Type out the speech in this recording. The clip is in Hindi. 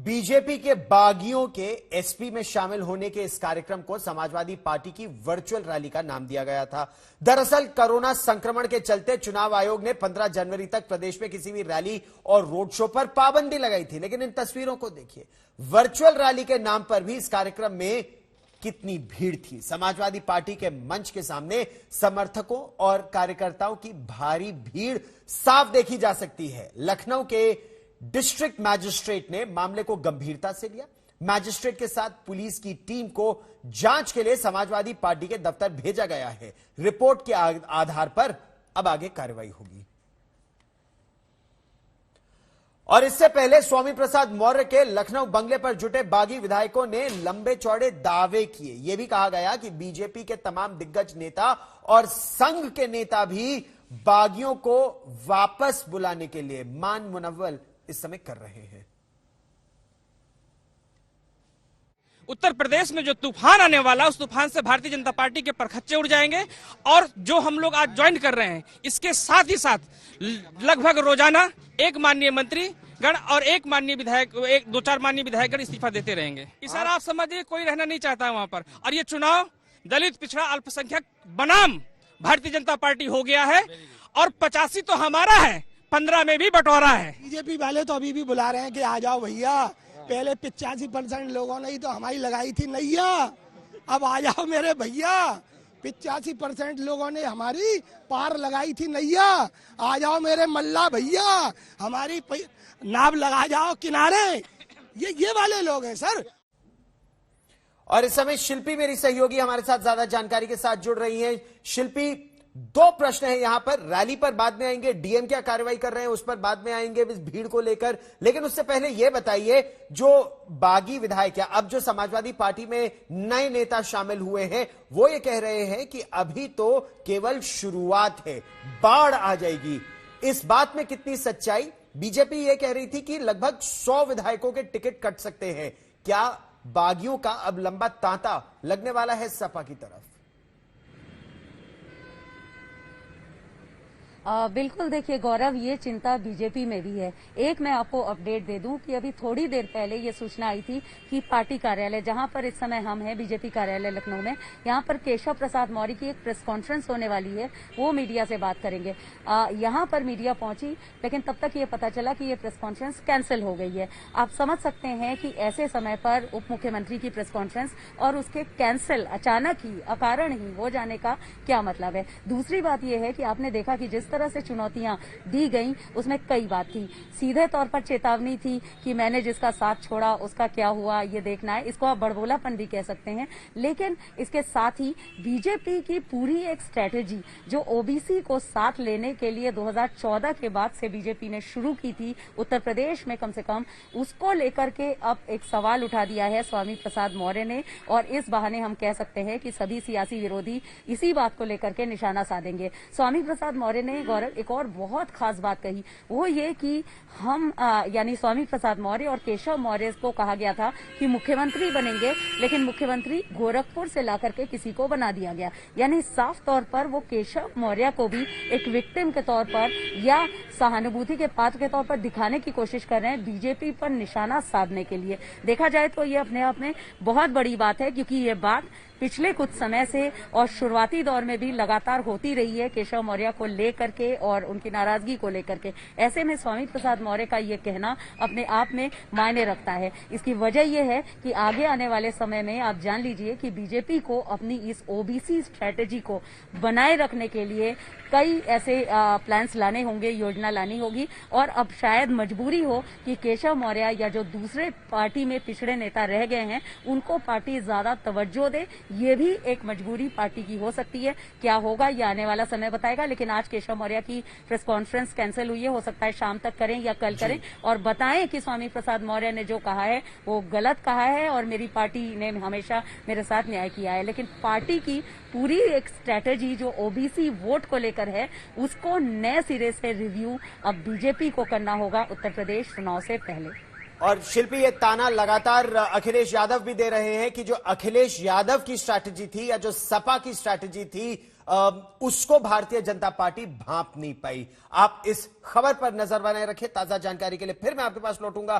बीजेपी के बागियों के एसपी में शामिल होने के इस कार्यक्रम को समाजवादी पार्टी की वर्चुअल रैली का नाम दिया गया था। दरअसल कोरोना संक्रमण के चलते चुनाव आयोग ने 15 जनवरी तक प्रदेश में किसी भी रैली और रोड शो पर पाबंदी लगाई थी, लेकिन इन तस्वीरों को देखिए, वर्चुअल रैली के नाम पर भी इस कार्यक्रम में कितनी भीड़ थी। समाजवादी पार्टी के मंच के सामने समर्थकों और कार्यकर्ताओं की भारी भीड़ साफ देखी जा सकती है। लखनऊ के डिस्ट्रिक्ट मैजिस्ट्रेट ने मामले को गंभीरता से लिया। मैजिस्ट्रेट के साथ पुलिस की टीम को जांच के लिए समाजवादी पार्टी के दफ्तर भेजा गया है। रिपोर्ट के आधार पर अब आगे कार्रवाई होगी। और इससे पहले स्वामी प्रसाद मौर्य के लखनऊ बंगले पर जुटे बागी विधायकों ने लंबे चौड़े दावे किए। यह भी कहा गया कि बीजेपी के तमाम दिग्गज नेता और संघ के नेता भी बागियों को वापस बुलाने के लिए मान मुनव्वल इस समय कर रहे हैं। उत्तर प्रदेश में जो तूफान आने वाला, उस तूफान से भारतीय जनता पार्टी के परखच्चे उड़ जाएंगे। और जो हम लोग आज ज्वाइन कर रहे हैं, इसके साथ ही साथ लगभग रोजाना एक माननीय मंत्री गण और एक माननीय विधायक, एक दो चार माननीय विधायकगण इस्तीफा देते रहेंगे। इस सारा आप समझिए, कोई रहना नहीं चाहता वहां पर। और ये चुनाव दलित, पिछड़ा, अल्पसंख्यक बनाम भारतीय जनता पार्टी हो गया है। और 85 तो हमारा है, 15 में भी बंटवारा है। बीजेपी वाले तो अभी भी बुला रहे हैं कि आ जाओ भैया। पहले 85% लोगों ने ही तो हमारी लगाई थी नैया, अब आ जाओ मेरे भैया। 85% लोगों ने हमारी पार लगाई थी नैया, आ जाओ मेरे मल्ला भैया, हमारी नाव लगा जाओ किनारे। ये वाले लोग हैं सर। और इस समय शिल्पी मेरी सहयोगी हमारे साथ ज्यादा जानकारी के साथ जुड़ रही हैं। शिल्पी, दो प्रश्न हैं यहां पर। रैली पर बाद में आएंगे, डीएम क्या कार्रवाई कर रहे हैं उस पर बाद में आएंगे इस भीड़ को लेकर, लेकिन उससे पहले यह बताइए, जो बागी विधायक या अब जो समाजवादी पार्टी में नए नेता शामिल हुए हैं, वो ये कह रहे हैं कि अभी तो केवल शुरुआत है, बाढ़ आ जाएगी। इस बात में कितनी सच्चाई? बीजेपी ये कह रही थी कि लगभग 100 विधायकों के टिकट कट सकते हैं। क्या बागियों का अब लंबा तांता लगने वाला है सपा की तरफ? बिल्कुल, देखिए गौरव, ये चिंता बीजेपी में भी है। एक मैं आपको अपडेट दे दूं कि अभी थोड़ी देर पहले ये सूचना आई थी कि पार्टी कार्यालय, जहां पर इस समय हम हैं, बीजेपी कार्यालय लखनऊ में, यहां पर केशव प्रसाद मौर्य की एक प्रेस कॉन्फ्रेंस होने वाली है। वो मीडिया से बात करेंगे। यहां पर मीडिया पहुंची, लेकिन तब तक ये पता चला कि ये प्रेस कॉन्फ्रेंस कैंसिल हो गई है। आप समझ सकते हैं कि ऐसे समय पर उप मुख्यमंत्री की प्रेस कॉन्फ्रेंस और उसके कैंसिल अचानक ही, अकारण ही हो जाने का क्या मतलब है। दूसरी बात यह है कि आपने देखा कि जिस तरह से चुनौतियां दी गई, उसमें कई बात थी। सीधे तौर पर चेतावनी थी कि मैंने जिसका साथ छोड़ा उसका क्या हुआ, ये देखना है। इसको आप बड़बोलापन भी कह सकते हैं। लेकिन इसके साथ ही बीजेपी की पूरी एक स्ट्रेटेजी, जो ओबीसी को साथ लेने के लिए 2014 के बाद से बीजेपी ने शुरू की थी, उत्तर प्रदेश में कम से कम, उसको लेकर के अब एक सवाल उठा दिया है स्वामी प्रसाद मौर्य ने। और इस बहाने हम कह सकते हैं कि सभी सियासी विरोधी इसी बात को लेकर के निशाना साधेंगे। स्वामी प्रसाद मौर्य ने गौरव एक और बहुत खास बात कही, वो ये कि हम यानी स्वामी प्रसाद मौर्य और केशव मौर्य को कहा गया था कि मुख्यमंत्री बनेंगे, लेकिन मुख्यमंत्री गोरखपुर से लाकर के किसी को बना दिया गया। यानी साफ तौर पर वो केशव मौर्य को भी एक विक्टिम के तौर पर या सहानुभूति के पात्र के तौर पर दिखाने की कोशिश कर रहे हैं, बीजेपी पर निशाना साधने के लिए। देखा जाए तो ये अपने आप में बहुत बड़ी बात है, क्योंकि ये बात पिछले कुछ समय से और शुरुआती दौर में भी लगातार होती रही है केशव मौर्य को लेकर के और उनकी नाराजगी को लेकर के। ऐसे में स्वामी प्रसाद मौर्य का ये कहना अपने आप में मायने रखता है। इसकी वजह यह है कि आगे आने वाले समय में आप जान लीजिए कि बीजेपी को अपनी इस ओबीसी स्ट्रेटेजी को बनाए रखने के लिए कई ऐसे प्लान्स लाने होंगे, योजना लानी होगी। और अब शायद मजबूरी हो कि केशव मौर्य या जो दूसरे पार्टी में पिछड़े नेता रह गए हैं, उनको पार्टी ज्यादा तवज्जो दे। ये भी एक मजबूरी पार्टी की हो सकती है। क्या होगा ये आने वाला समय बताएगा। लेकिन आज केशव मौर्य की प्रेस कॉन्फ्रेंस कैंसिल हुई है, हो सकता है शाम तक करें या कल करें और बताएं कि स्वामी प्रसाद मौर्य ने जो कहा है वो गलत कहा है और मेरी पार्टी ने हमेशा मेरे साथ न्याय किया है। लेकिन पार्टी की पूरी एक स्ट्रेटेजी जो ओबीसी वोट को लेकर है, उसको नए सिरे से रिव्यू अब बीजेपी को करना होगा उत्तर प्रदेश चुनाव से पहले। और शिल्पी, ये ताना लगातार अखिलेश यादव भी दे रहे हैं कि जो अखिलेश यादव की स्ट्रैटेजी थी या जो सपा की स्ट्रैटेजी थी, उसको भारतीय जनता पार्टी भांप नहीं पाई। आप इस खबर पर नजर बनाए रखें। ताजा जानकारी के लिए फिर मैं आपके पास लौटूंगा।